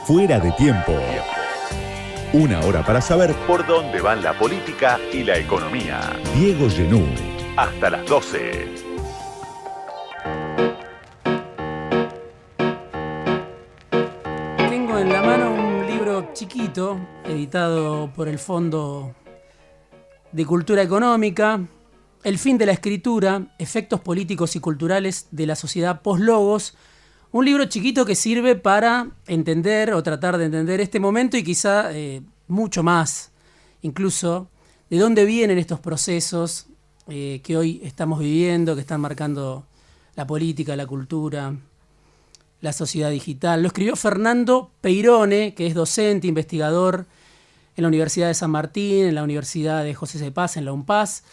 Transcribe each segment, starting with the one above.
Fuera de tiempo. Una hora para saber por dónde van la política y la economía. Diego Genú. Hasta las 12. Tengo en la mano un libro chiquito, editado por el Fondo de Cultura Económica, El fin de la escritura, efectos políticos y culturales de la sociedad post-logos. Un libro chiquito que sirve para entender o tratar de entender este momento y quizá mucho más, incluso, de dónde vienen estos procesos que hoy estamos viviendo, que están marcando la política, la cultura, la sociedad digital. Lo escribió Fernando Peirone, que es docente, investigador en la Universidad de San Martín, en la Universidad de José C. Paz, en la UNPAS,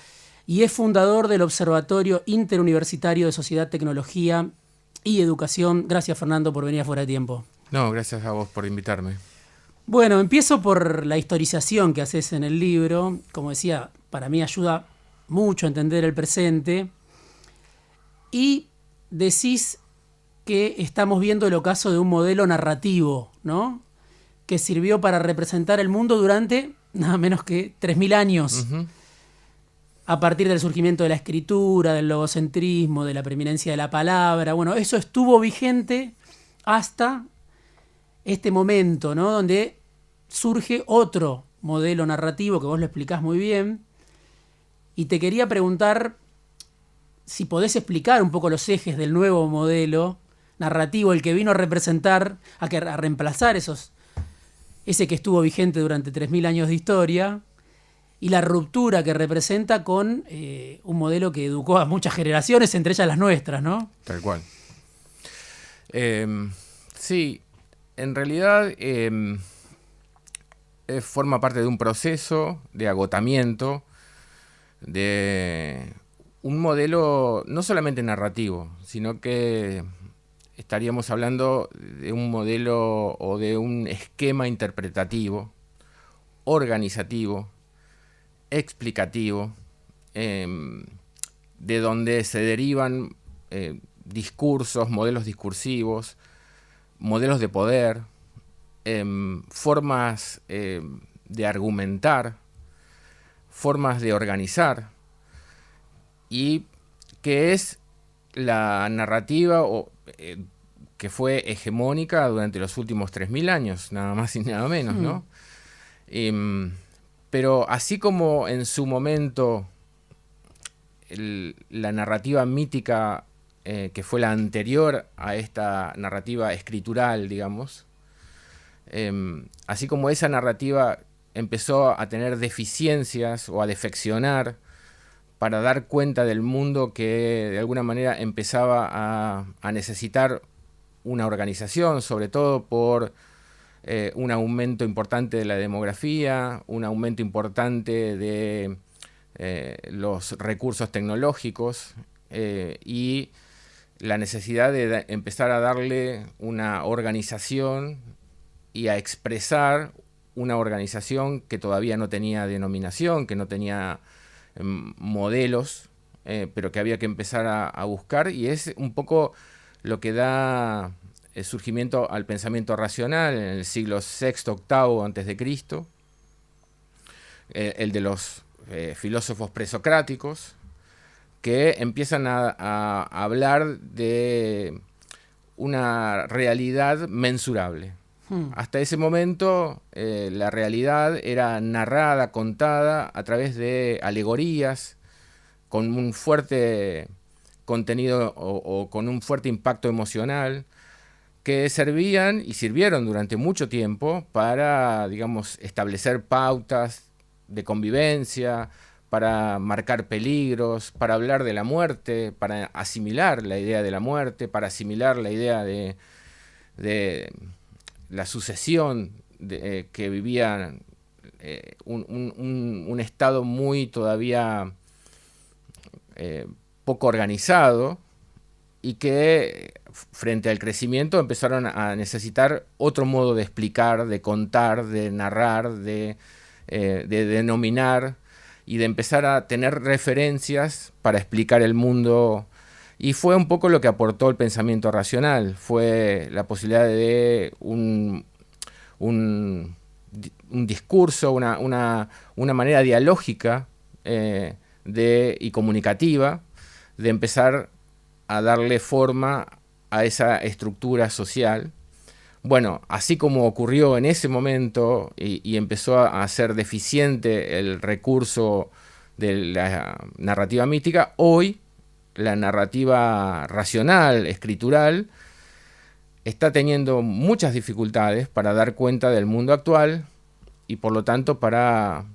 y es fundador del Observatorio Interuniversitario de Sociedad, Tecnología y Educación. Gracias, Fernando, por venir a Fuera de Tiempo. No, gracias a vos por invitarme. Bueno, empiezo por la historización que haces en el libro. Como decía, para mí ayuda mucho a entender el presente. Y decís que estamos viendo el ocaso de un modelo narrativo, ¿no?, que sirvió para representar el mundo durante nada menos que 3.000 años. Uh-huh. A partir del surgimiento de la escritura, del logocentrismo, de la preeminencia de la palabra. Bueno, eso estuvo vigente hasta este momento, ¿no?, donde surge otro modelo narrativo, que vos lo explicás muy bien. Y te quería preguntar si podés explicar un poco los ejes del nuevo modelo narrativo, el que vino a representar, a reemplazar ese que estuvo vigente durante 3.000 años de historia, y la ruptura que representa con un modelo que educó a muchas generaciones, entre ellas las nuestras, ¿no? Tal cual. Sí, en realidad forma parte de un proceso de agotamiento de un modelo no solamente narrativo, sino que estaríamos hablando de un modelo o de un esquema interpretativo, organizativo, explicativo, de donde se derivan discursos, modelos discursivos, modelos de poder, formas de argumentar, formas de organizar, y que es la narrativa que fue hegemónica durante los últimos 3.000 años, nada más y nada menos, ¿no? Pero así como en su momento la narrativa mítica, que fue la anterior a esta narrativa escritural, digamos, así como esa narrativa empezó a tener deficiencias o a defeccionar para dar cuenta del mundo que de alguna manera empezaba a necesitar una organización, sobre todo por un aumento importante de la demografía, un aumento importante de los recursos tecnológicos y la necesidad de empezar a darle una organización y a expresar una organización que todavía no tenía denominación, que no tenía modelos, pero que había que empezar a buscar, y es un poco lo que da el surgimiento al pensamiento racional en el siglo VI, VIII antes de Cristo, el de los filósofos presocráticos, que empiezan a hablar de una realidad mensurable. Hasta ese momento la realidad era narrada, contada a través de alegorías, con un fuerte contenido o con un fuerte impacto emocional, que servían y sirvieron durante mucho tiempo para, digamos, establecer pautas de convivencia, para marcar peligros, para hablar de la muerte, para asimilar la idea de la muerte, para asimilar la idea de la sucesión que vivía un estado muy todavía poco organizado, y que frente al crecimiento empezaron a necesitar otro modo de explicar, de contar, de narrar, de denominar, y de empezar a tener referencias para explicar el mundo. Y fue un poco lo que aportó el pensamiento racional, fue la posibilidad de un discurso, una manera dialógica y comunicativa de empezar a darle forma a esa estructura social. Bueno, así como ocurrió en ese momento y empezó a ser deficiente el recurso de la narrativa mítica, hoy la narrativa racional, escritural, está teniendo muchas dificultades para dar cuenta del mundo actual y por lo tanto para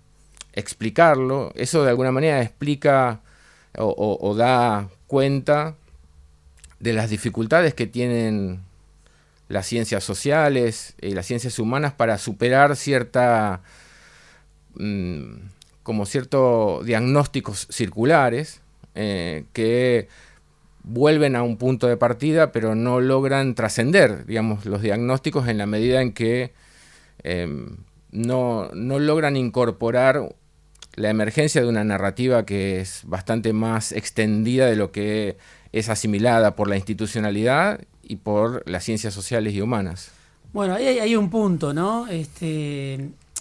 explicarlo. Eso de alguna manera explica o da cuenta de las dificultades que tienen las ciencias sociales y las ciencias humanas para superar ciertos diagnósticos circulares que vuelven a un punto de partida, pero no logran trascender, digamos, los diagnósticos en la medida en que no logran incorporar la emergencia de una narrativa que es bastante más extendida de lo que es asimilada por la institucionalidad y por las ciencias sociales y humanas. Bueno, ahí hay un punto, ¿no?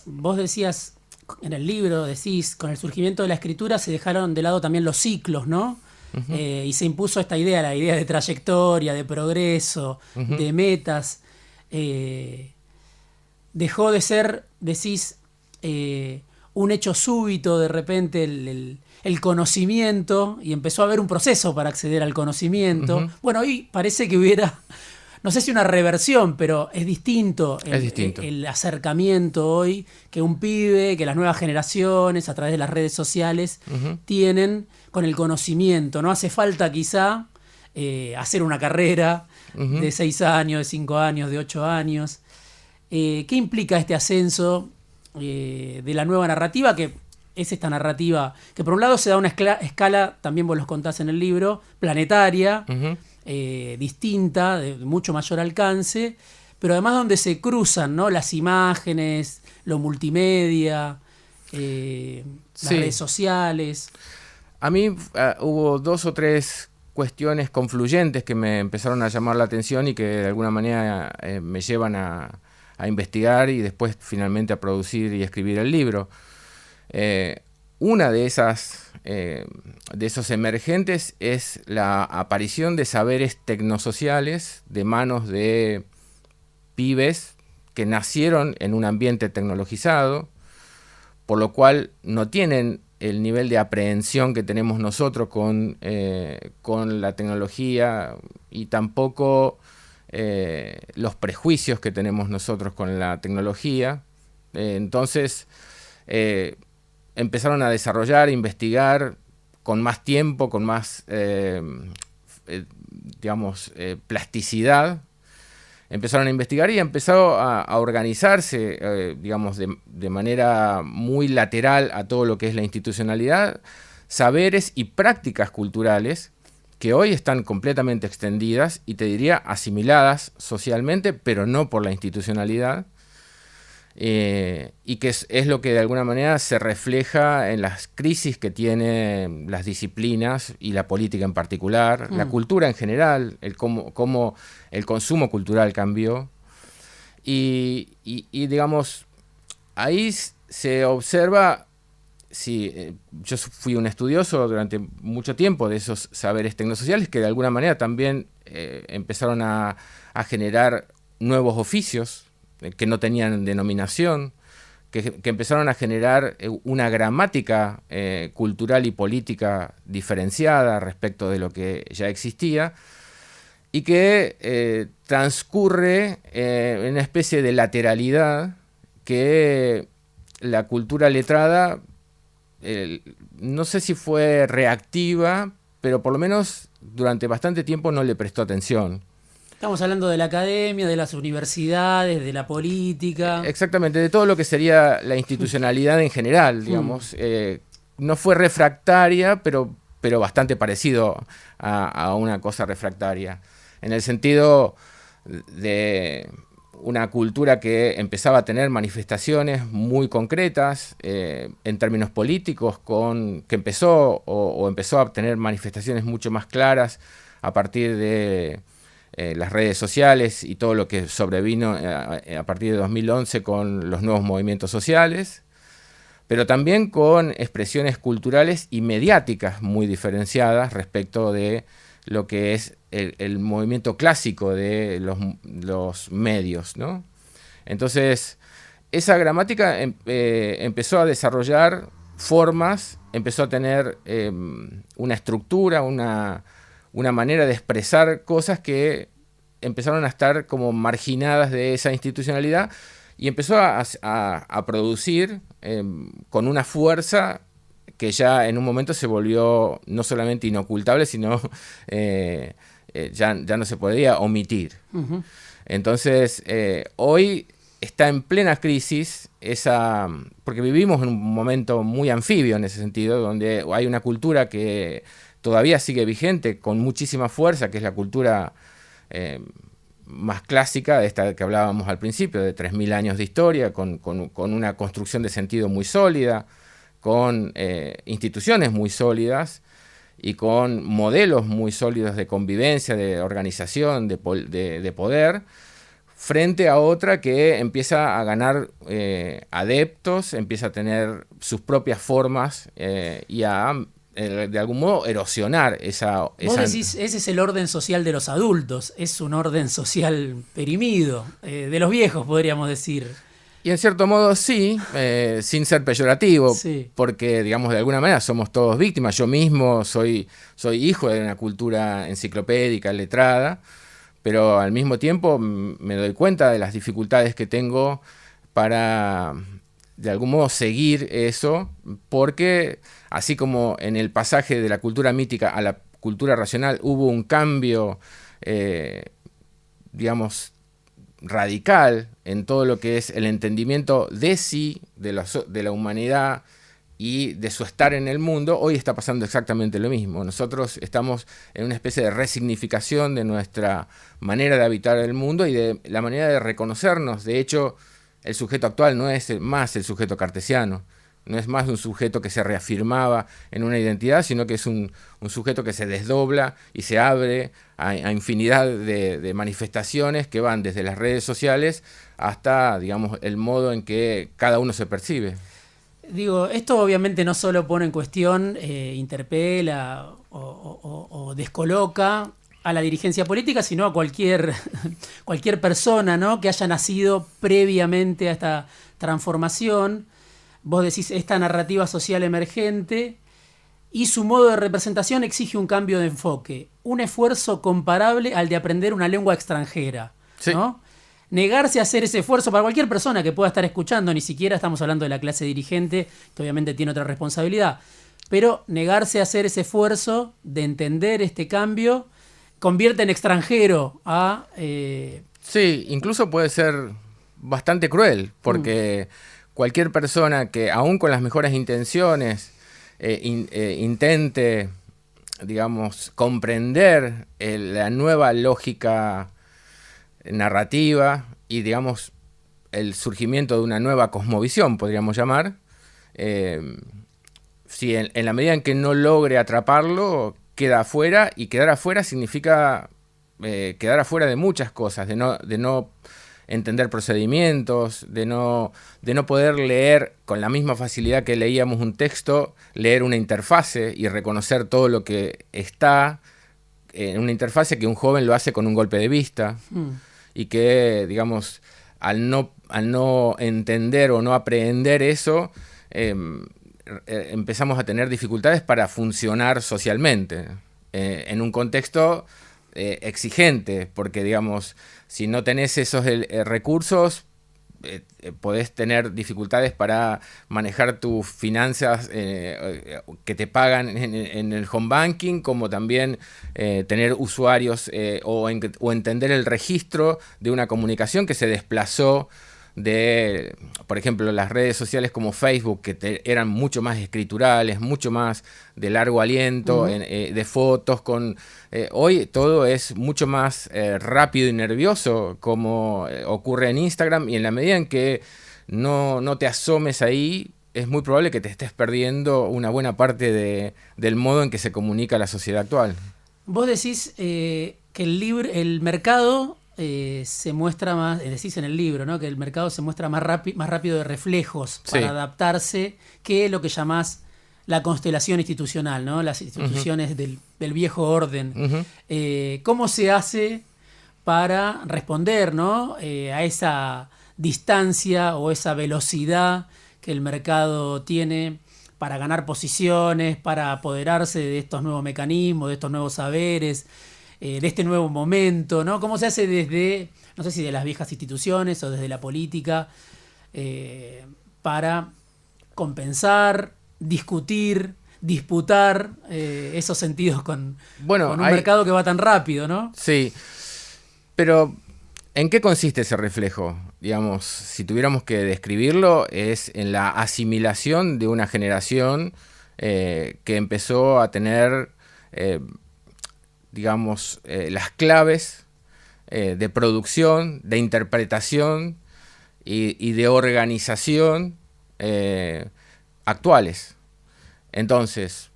Vos decías, en el libro decís, con el surgimiento de la escritura se dejaron de lado también los ciclos, ¿no? Uh-huh. Y se impuso esta idea, la idea de trayectoria, de progreso, uh-huh, de metas. Dejó de ser, decís, un hecho súbito de repente el conocimiento, y empezó a haber un proceso para acceder al conocimiento. Uh-huh. Bueno, hoy parece que hubiera, no sé si una reversión, pero es distinto el acercamiento hoy que un pibe, que las nuevas generaciones a través de las redes sociales uh-huh, tienen con el conocimiento. No hace falta quizá hacer una carrera uh-huh, de 6 años, de 5 años, de 8 años. ¿Qué implica este ascenso de la nueva narrativa, que es esta narrativa que por un lado se da una escala, también vos los contás en el libro, planetaria, uh-huh, distinta, de mucho mayor alcance, pero además donde se cruzan, ¿no?, las imágenes, lo multimedia, las redes sociales? A mí hubo 2 o 3 cuestiones confluyentes que me empezaron a llamar la atención y que de alguna manera me llevan a investigar y después finalmente a producir y escribir el libro. Una de esos emergentes es la aparición de saberes tecnosociales de manos de pibes que nacieron en un ambiente tecnologizado, por lo cual no tienen el nivel de aprehensión que tenemos nosotros con la tecnología y tampoco los prejuicios que tenemos nosotros con la tecnología. Entonces empezaron a desarrollar, investigar con más tiempo, con más plasticidad. Empezaron a investigar y empezó a organizarse, de manera muy lateral a todo lo que es la institucionalidad, saberes y prácticas culturales que hoy están completamente extendidas y te diría asimiladas socialmente, pero no por la institucionalidad, y que es lo que de alguna manera se refleja en las crisis que tienen las disciplinas y la política en particular, la cultura en general, cómo el consumo cultural cambió. Y digamos, ahí se observa, yo fui un estudioso durante mucho tiempo de esos saberes tecnosociales que de alguna manera también empezaron a generar nuevos oficios que no tenían denominación, que empezaron a generar una gramática cultural y política diferenciada respecto de lo que ya existía, y que transcurre en una especie de lateralidad que la cultura letrada, no sé si fue reactiva, pero por lo menos durante bastante tiempo no le prestó atención. Estamos hablando de la academia, de las universidades, de la política. Exactamente, de todo lo que sería la institucionalidad en general, digamos. No fue refractaria, pero bastante parecido a una cosa refractaria. En el sentido de una cultura que empezaba a tener manifestaciones muy concretas en términos políticos, que empezó a tener manifestaciones mucho más claras a partir de las redes sociales y todo lo que sobrevino a partir de 2011 con los nuevos movimientos sociales, pero también con expresiones culturales y mediáticas muy diferenciadas respecto de lo que es el movimiento clásico de los medios, ¿no? Entonces, esa gramática empezó a desarrollar formas, empezó a tener una estructura, una manera de expresar cosas que empezaron a estar como marginadas de esa institucionalidad y empezó a producir con una fuerza que ya en un momento se volvió no solamente inocultable, sino ya no se podía omitir. Uh-huh. Entonces, hoy está en plena crisis porque vivimos en un momento muy anfibio en ese sentido, donde hay una cultura que todavía sigue vigente con muchísima fuerza, que es la cultura más clásica, de esta que hablábamos al principio, de 3.000 años de historia, con una construcción de sentido muy sólida, con instituciones muy sólidas y con modelos muy sólidos de convivencia, de organización, de poder, frente a otra que empieza a ganar adeptos, empieza a tener sus propias formas y a, de algún modo, erosionar esa... Vos decís, ese es el orden social de los adultos, es un orden social perimido, de los viejos, podríamos decir. Y en cierto modo sí, sin ser peyorativo, sí. Porque, digamos, de alguna manera somos todos víctimas. Yo mismo soy hijo de una cultura enciclopédica, letrada, pero al mismo tiempo me doy cuenta de las dificultades que tengo para, de algún modo, seguir eso, porque así como en el pasaje de la cultura mítica a la cultura racional hubo un cambio, digamos, radical en todo lo que es el entendimiento de sí, de la humanidad y de su estar en el mundo, hoy está pasando exactamente lo mismo. Nosotros estamos en una especie de resignificación de nuestra manera de habitar el mundo y de la manera de reconocernos. De hecho, el sujeto actual no es más el sujeto cartesiano, no es más un sujeto que se reafirmaba en una identidad, sino que es un sujeto que se desdobla y se abre a infinidad de manifestaciones que van desde las redes sociales hasta, digamos, el modo en que cada uno se percibe. Digo, esto obviamente no solo pone en cuestión, interpela o descoloca a la dirigencia política, sino a cualquier persona, ¿no?, que haya nacido previamente a esta transformación. Vos decís, esta narrativa social emergente y su modo de representación exige un cambio de enfoque, un esfuerzo comparable al de aprender una lengua extranjera, sí, ¿no? Negarse a hacer ese esfuerzo para cualquier persona que pueda estar escuchando, ni siquiera estamos hablando de la clase dirigente, que obviamente tiene otra responsabilidad, pero negarse a hacer ese esfuerzo de entender este cambio convierte en extranjero a... Sí, incluso puede ser bastante cruel, porque cualquier persona que, aún con las mejores intenciones, intente, digamos, comprender la nueva lógica narrativa y, digamos, el surgimiento de una nueva cosmovisión, podríamos llamar, si en la medida en que no logre atraparlo, queda afuera, y quedar afuera significa quedar afuera de muchas cosas, de no entender procedimientos, de no poder leer con la misma facilidad que leíamos un texto, leer una interfase y reconocer todo lo que está en una interfase, que un joven lo hace con un golpe de vista, y que, digamos, al no entender o no aprehender eso, empezamos a tener dificultades para funcionar socialmente, en un contexto exigente, porque, digamos, si no tenés esos recursos, podés tener dificultades para manejar tus finanzas que te pagan en el home banking, como también tener usuarios o entender el registro de una comunicación que se desplazó de, por ejemplo, las redes sociales como Facebook, que eran mucho más escriturales, mucho más de largo aliento, de fotos. Hoy todo es mucho más rápido y nervioso, como ocurre en Instagram, y en la medida en que no te asomes ahí, es muy probable que te estés perdiendo una buena parte del modo en que se comunica la sociedad actual. Vos decís que el mercado se muestra más, decís en el libro, ¿no? Que el mercado se muestra más rápido de reflejos para Sí. adaptarse que lo que llamás la constelación institucional, ¿no? Las instituciones del viejo orden. Ujú. ¿Cómo se hace para responder, ¿no? A esa distancia o esa velocidad que el mercado tiene para ganar posiciones, para apoderarse de estos nuevos mecanismos, de estos nuevos saberes, de este nuevo momento, ¿no? ¿Cómo se hace desde, no sé si de las viejas instituciones o desde la política, para compensar, discutir, disputar esos sentidos Bueno, con un mercado que va tan rápido, ¿no? sí, pero ¿en qué consiste ese reflejo? Digamos, si tuviéramos que describirlo, es en la asimilación de una generación que empezó a tener, eh, digamos, las claves de producción, de interpretación y de organización actuales. Entonces,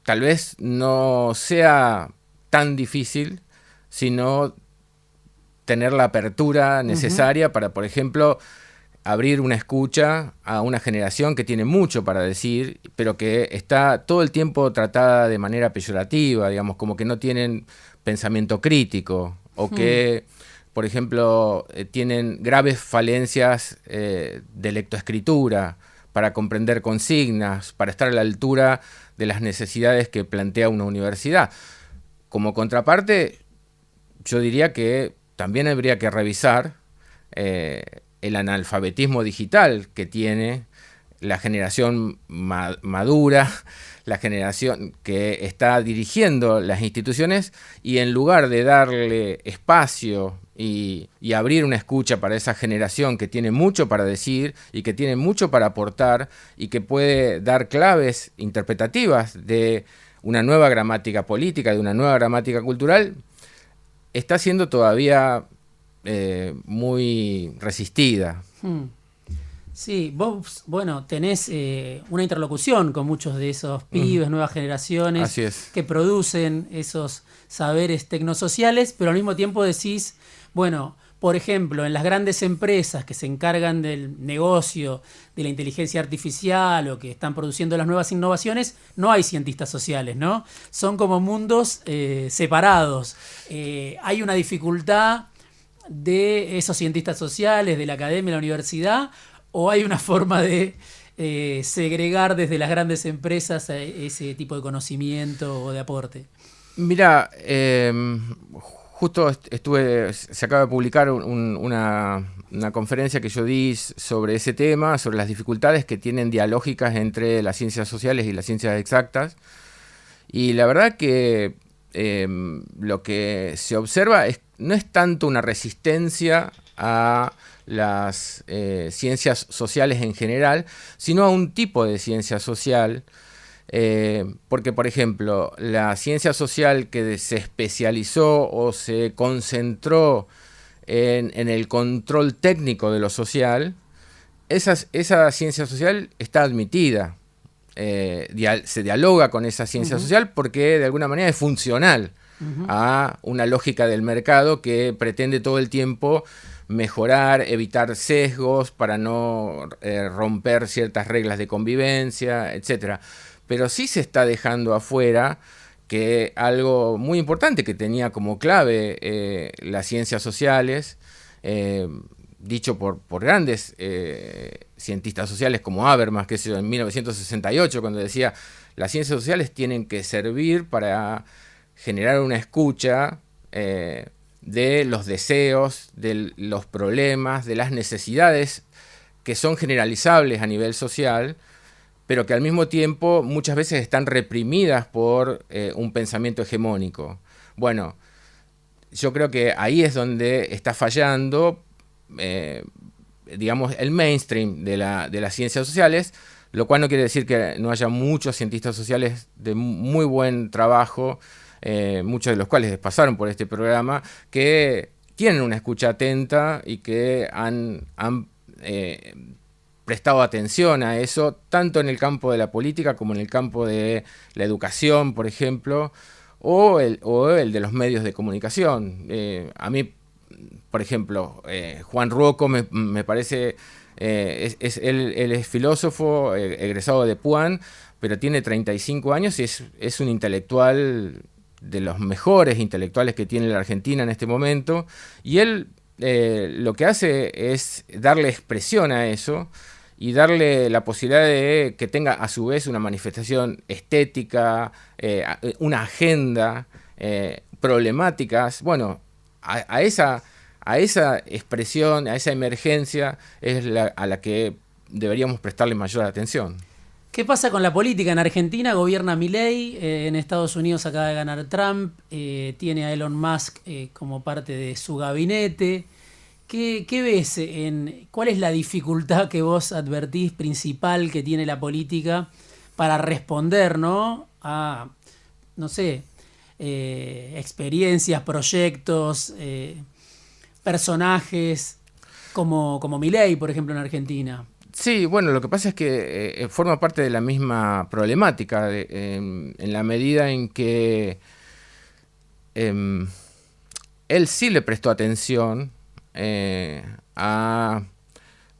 tal vez no sea tan difícil, sino tener la apertura necesaria para, por ejemplo, abrir una escucha a una generación que tiene mucho para decir, pero que está todo el tiempo tratada de manera peyorativa, digamos, como que no tienen pensamiento crítico, o que, por ejemplo, tienen graves falencias de lectoescritura para comprender consignas, para estar a la altura de las necesidades que plantea una universidad. Como contraparte, yo diría que también habría que revisar el analfabetismo digital que tiene la generación madura, la generación que está dirigiendo las instituciones, y en lugar de darle espacio y abrir una escucha para esa generación que tiene mucho para decir y que tiene mucho para aportar y que puede dar claves interpretativas de una nueva gramática política, de una nueva gramática cultural, está siendo todavía muy resistida. Sí, vos, bueno, tenés una interlocución con muchos de esos pibes, nuevas generaciones, Así es. que producen esos saberes tecnosociales, pero al mismo tiempo decís, bueno, por ejemplo, en las grandes empresas que se encargan del negocio de la inteligencia artificial o que están produciendo las nuevas innovaciones, no hay cientistas sociales, ¿no? Son como mundos separados. Hay una dificultad de esos cientistas sociales, de la academia, la universidad, o hay una forma de segregar desde las grandes empresas ese tipo de conocimiento o de aporte. Mira, justo se acaba de publicar una conferencia que yo di sobre ese tema, sobre las dificultades que tienen dialógicas entre las ciencias sociales y las ciencias exactas. Y la verdad que lo que se observa no es tanto una resistencia a las ciencias sociales en general, sino a un tipo de ciencia social. Porque, por ejemplo, la ciencia social que se especializó o se concentró en el control técnico de lo social, esa ciencia social está admitida. Se dialoga con esa ciencia social porque de alguna manera es funcional a una lógica del mercado que pretende todo el tiempo mejorar, evitar sesgos para no romper ciertas reglas de convivencia, etcétera. Pero sí se está dejando afuera que algo muy importante que tenía como clave las ciencias sociales, dicho por grandes cientistas sociales como Habermas, que es en 1968, cuando decía las ciencias sociales tienen que servir para generar una escucha de los deseos, de los problemas, de las necesidades que son generalizables a nivel social, pero que al mismo tiempo muchas veces están reprimidas por un pensamiento hegemónico. Bueno, yo creo que ahí es donde está fallando, digamos, el mainstream de las ciencias sociales, lo cual no quiere decir que no haya muchos cientistas sociales de muy buen trabajo, muchos de los cuales pasaron por este programa, que tienen una escucha atenta y que han prestado atención a eso, tanto en el campo de la política como en el campo de la educación, por ejemplo, o el de los medios de comunicación. A mí, por ejemplo, Juan Rocco me parece, él es filósofo, egresado de Puan, pero tiene 35 años y es un intelectual, de los mejores intelectuales que tiene la Argentina en este momento, y él lo que hace es darle expresión a eso y darle la posibilidad de que tenga a su vez una manifestación estética, una agenda, problemáticas. Bueno, a esa expresión, a esa emergencia es a la que deberíamos prestarle mayor atención. ¿Qué pasa con la política? En Argentina gobierna Milei, en Estados Unidos acaba de ganar Trump, tiene a Elon Musk como parte de su gabinete. ¿Qué ves? ¿Cuál es la dificultad que vos advertís principal que tiene la política para responder, ¿no? A, no sé, experiencias, proyectos, personajes como Milei, por ejemplo, en Argentina? Sí, bueno, lo que pasa es que forma parte de la misma problemática, en la medida en que él sí le prestó atención a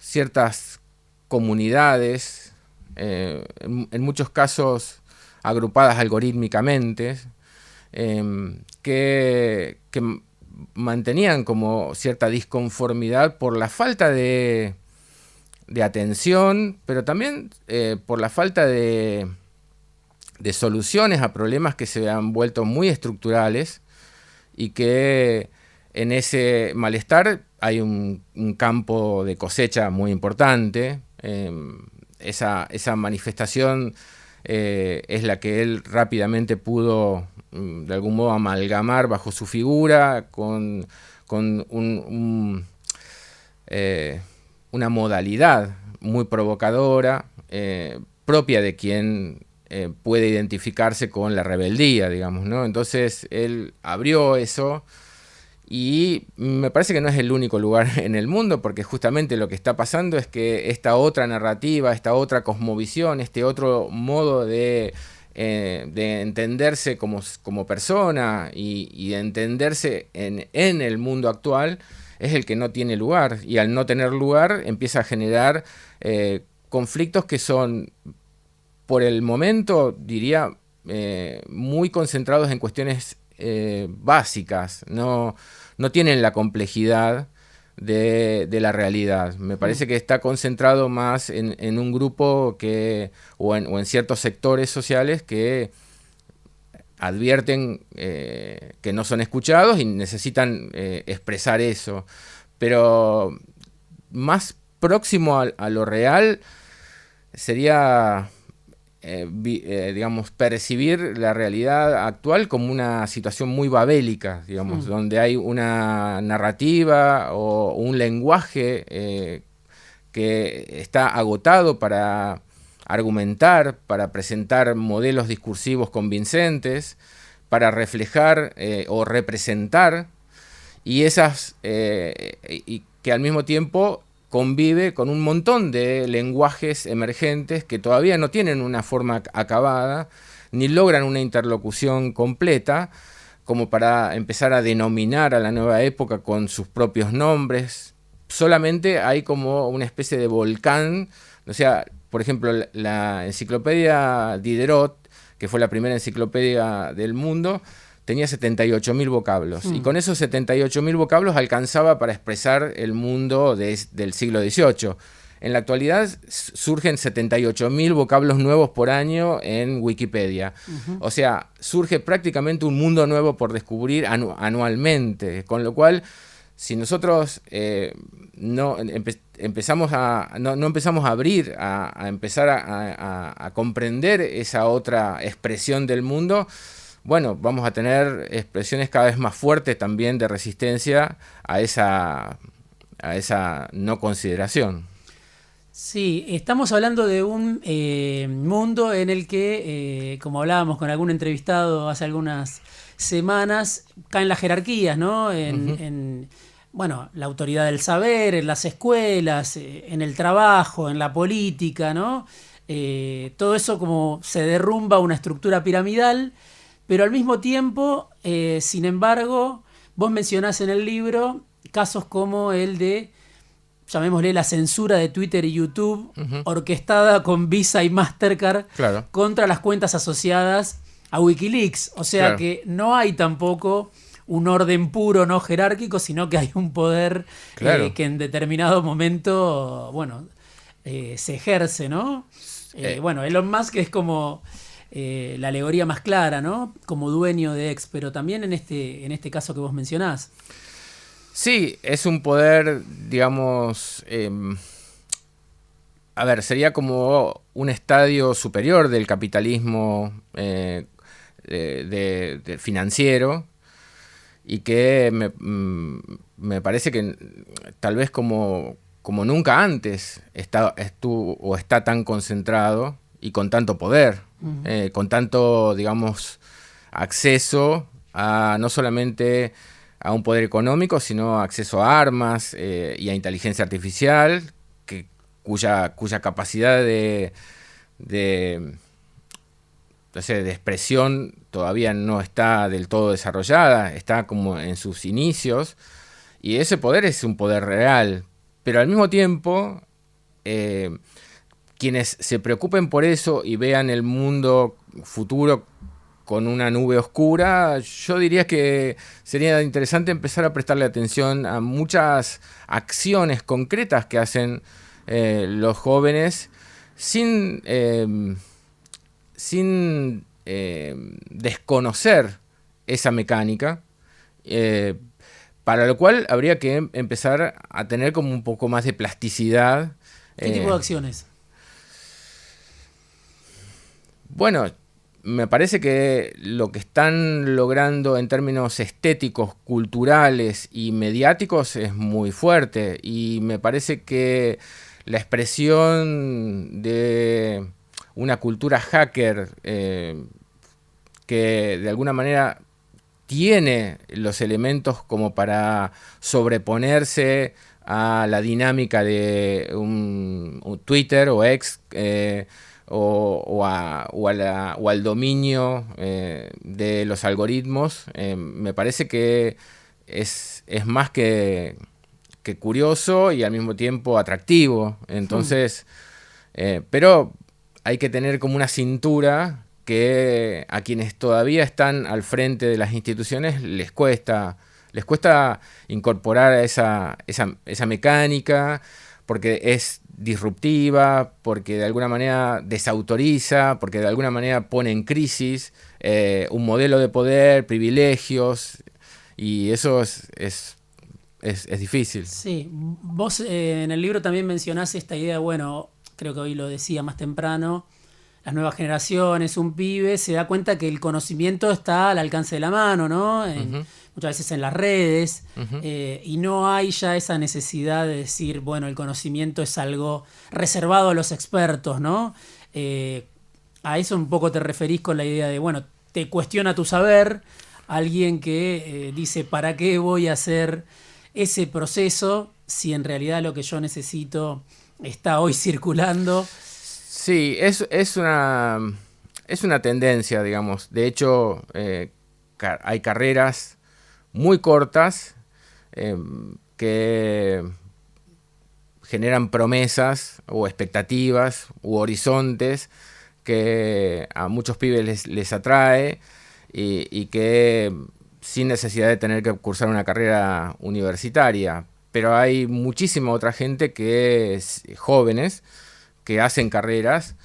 ciertas comunidades, en muchos casos agrupadas algorítmicamente, que mantenían como cierta disconformidad por la falta de atención, pero también por la falta de soluciones a problemas que se han vuelto muy estructurales, y que en ese malestar hay un campo de cosecha muy importante. Esa manifestación es la que él rápidamente pudo de algún modo amalgamar bajo su figura con una modalidad muy provocadora, propia de quien puede identificarse con la rebeldía, digamos, ¿no? Entonces él abrió eso, y me parece que no es el único lugar en el mundo, porque justamente lo que está pasando es que esta otra narrativa, esta otra cosmovisión, este otro modo de entenderse como persona y de entenderse en el mundo actual, es el que no tiene lugar, y al no tener lugar empieza a generar conflictos que son, por el momento, diría, muy concentrados en cuestiones básicas, no tienen la complejidad de la realidad. Me parece que está concentrado más en un grupo o en ciertos sectores sociales que advierten que no son escuchados y necesitan expresar eso. Pero más próximo a lo real sería digamos, percibir la realidad actual como una situación muy babélica, digamos, donde hay una narrativa o un lenguaje que está agotado para argumentar, para presentar modelos discursivos convincentes, para reflejar o representar, y y que al mismo tiempo convive con un montón de lenguajes emergentes que todavía no tienen una forma acabada, ni logran una interlocución completa, como para empezar a denominar a la nueva época con sus propios nombres. Solamente hay como una especie de volcán. O sea, por ejemplo, la enciclopedia Diderot, que fue la primera enciclopedia del mundo, tenía 78.000 vocablos, y con esos 78.000 vocablos alcanzaba para expresar el mundo del siglo XVIII. En la actualidad surgen 78.000 vocablos nuevos por año en Wikipedia. O sea, surge prácticamente un mundo nuevo por descubrir anualmente, con lo cual, si nosotros no empezamos a abrir, a empezar a comprender esa otra expresión del mundo, bueno, vamos a tener expresiones cada vez más fuertes también de resistencia a esa no consideración. Sí, estamos hablando de un mundo en el que, como hablábamos con algún entrevistado hace algunas semanas, caen las jerarquías, ¿no? Bueno, la autoridad del saber, en las escuelas, en el trabajo, en la política, ¿no? Todo eso como se derrumba una estructura piramidal, pero al mismo tiempo, sin embargo, vos mencionás en el libro casos como el de, llamémosle, la censura de Twitter y YouTube, orquestada con Visa y Mastercard contra las cuentas asociadas a Wikileaks. O sea que no hay tampoco un orden puro, no jerárquico, sino que hay un poder que en determinado momento, se ejerce, ¿no? Bueno, Elon Musk es como la alegoría más clara, ¿no? Como dueño de X, pero también en este caso que vos mencionás. Sí, es un poder, digamos, sería como un estadio superior del capitalismo financiero, y que me parece que tal vez como nunca antes está tan concentrado y con tanto poder, con tanto, digamos, acceso a no solamente a un poder económico, sino acceso a armas y a inteligencia artificial, cuya capacidad de expresión todavía no está del todo desarrollada, está como en sus inicios, y ese poder es un poder real, pero al mismo tiempo quienes se preocupen por eso y vean el mundo futuro con una nube oscura, yo diría que sería interesante empezar a prestarle atención a muchas acciones concretas que hacen los jóvenes sin desconocer esa mecánica, para lo cual habría que empezar a tener como un poco más de plasticidad. ¿Qué tipo de acciones? Bueno, me parece que lo que están logrando en términos estéticos, culturales y mediáticos es muy fuerte, y me parece que la expresión de una cultura hacker que de alguna manera tiene los elementos como para sobreponerse a la dinámica de un Twitter o X, o al dominio de los algoritmos, me parece que es más que curioso y al mismo tiempo atractivo. Entonces, pero hay que tener como una cintura que a quienes todavía están al frente de las instituciones les cuesta incorporar esa mecánica, porque es disruptiva, porque de alguna manera desautoriza, porque de alguna manera pone en crisis un modelo de poder, privilegios, y eso es difícil. Sí, vos en el libro también mencionás esta idea, creo que hoy lo decía más temprano, las nuevas generaciones, un pibe se da cuenta que el conocimiento está al alcance de la mano, ¿no? Muchas veces en las redes, y no hay ya esa necesidad de decir, el conocimiento es algo reservado a los expertos, ¿no? A eso un poco te referís con la idea de, te cuestiona tu saber, alguien que dice, ¿para qué voy a hacer ese proceso si en realidad lo que yo necesito está hoy circulando? Sí, es una tendencia, digamos. De hecho, hay carreras muy cortas que generan promesas o expectativas u horizontes que a muchos pibes les atrae, y que sin necesidad de tener que cursar una carrera universitaria. Pero hay muchísima otra gente jóvenes que hacen carreras.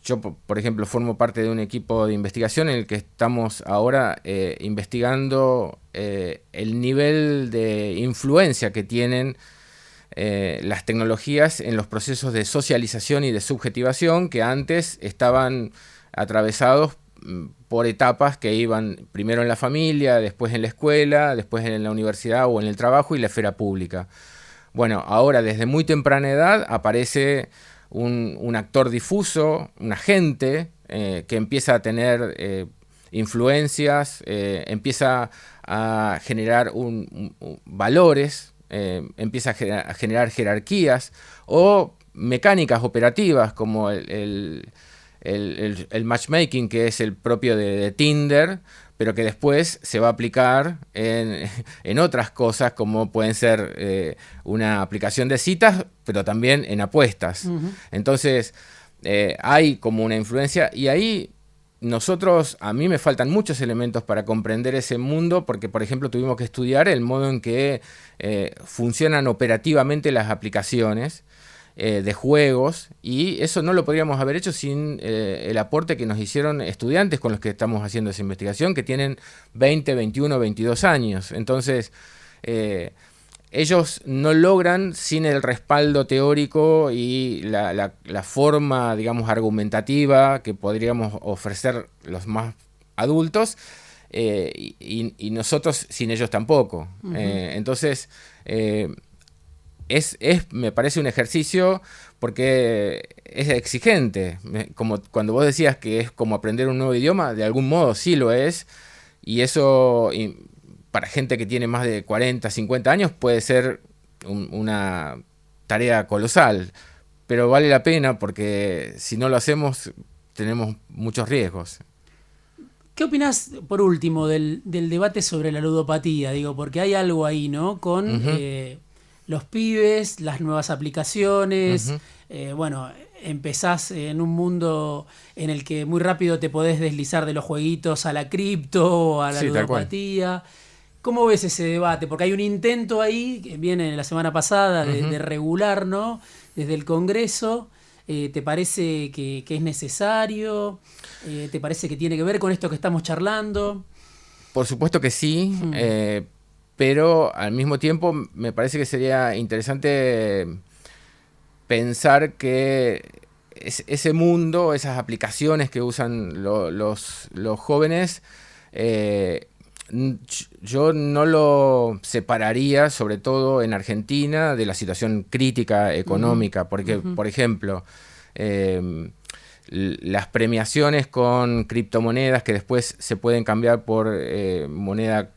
Yo, por ejemplo, formo parte de un equipo de investigación en el que estamos ahora investigando el nivel de influencia que tienen las tecnologías en los procesos de socialización y de subjetivación, que antes estaban atravesados por etapas que iban primero en la familia, después en la escuela, después en la universidad o en el trabajo y la esfera pública. Bueno, ahora desde muy temprana edad aparece un actor difuso, un agente que empieza a tener influencias, empieza a generar valores, empieza a generar jerarquías o mecánicas operativas como el el matchmaking, que es el propio de Tinder, pero que después se va a aplicar en otras cosas, como pueden ser una aplicación de citas, pero también en apuestas. Entonces, hay como una influencia, y ahí a mí me faltan muchos elementos para comprender ese mundo, porque, por ejemplo, tuvimos que estudiar el modo en que funcionan operativamente las aplicaciones de juegos, y eso no lo podríamos haber hecho sin el aporte que nos hicieron estudiantes con los que estamos haciendo esa investigación, que tienen 20, 21, 22 años. Entonces, ellos no logran, sin el respaldo teórico y la forma, digamos, argumentativa que podríamos ofrecer los más adultos, y nosotros sin ellos tampoco. Entonces, me parece un ejercicio porque es exigente. Como cuando vos decías que es como aprender un nuevo idioma, de algún modo sí lo es, y eso para gente que tiene más de 40, 50 años puede ser una tarea colosal, pero vale la pena porque si no lo hacemos tenemos muchos riesgos. ¿Qué opinás, por último, del debate sobre la ludopatía? Digo, porque hay algo ahí, ¿no? Con los pibes, las nuevas aplicaciones. Bueno, empezás en un mundo en el que muy rápido te podés deslizar de los jueguitos a la cripto, a la ludopatía. ¿Cómo ves ese debate? Porque hay un intento ahí, que viene la semana pasada, de regular, ¿no? Desde el Congreso. ¿Te parece que es necesario? ¿Te parece que tiene que ver con esto que estamos charlando? Por supuesto que sí, pero al mismo tiempo me parece que sería interesante pensar que ese mundo, esas aplicaciones que usan los jóvenes, yo no lo separaría, sobre todo en Argentina, de la situación crítica económica, porque, por ejemplo, las premiaciones con criptomonedas que después se pueden cambiar por moneda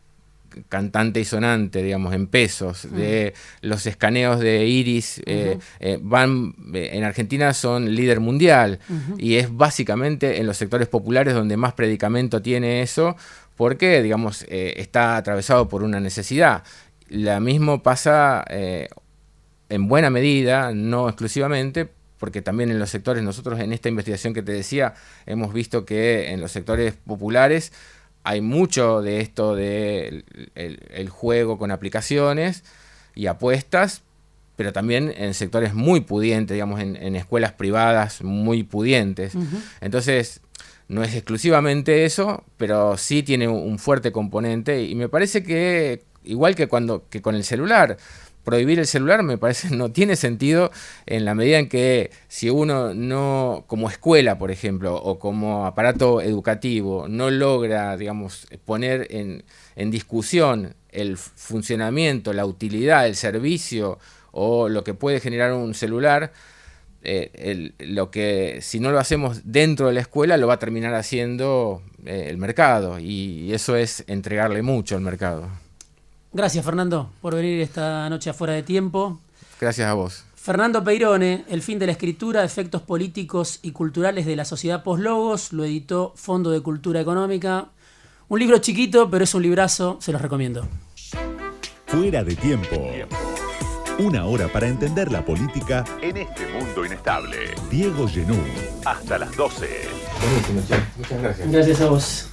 cantante y sonante, digamos, en pesos, de los escaneos de iris, en Argentina son líder mundial, y es básicamente en los sectores populares donde más predicamento tiene eso, porque, digamos, está atravesado por una necesidad. Lo mismo pasa en buena medida, no exclusivamente, porque también en los sectores, nosotros en esta investigación que te decía, hemos visto que en los sectores populares hay mucho de esto de el juego con aplicaciones y apuestas, pero también en sectores muy pudientes, digamos, en escuelas privadas muy pudientes. Entonces, no es exclusivamente eso, pero sí tiene un fuerte componente, y me parece que, igual que con el celular, prohibir el celular me parece no tiene sentido en la medida en que si uno no, como escuela, por ejemplo, o como aparato educativo, no logra, digamos, poner en discusión el funcionamiento, la utilidad, el servicio o lo que puede generar un celular, lo que si no lo hacemos dentro de la escuela lo va a terminar haciendo el mercado, y eso es entregarle mucho al mercado. Gracias, Fernando, por venir esta noche a Fuera de Tiempo. Gracias a vos. Fernando Peirone, El fin de la escritura, efectos políticos y culturales de la sociedad post-logos, lo editó Fondo de Cultura Económica. Un libro chiquito, pero es un librazo, se los recomiendo. Fuera de Tiempo. Una hora para entender la política en este mundo inestable. Diego Genú. Hasta las 12. Buenísimo, che. Muchas gracias. Gracias a vos.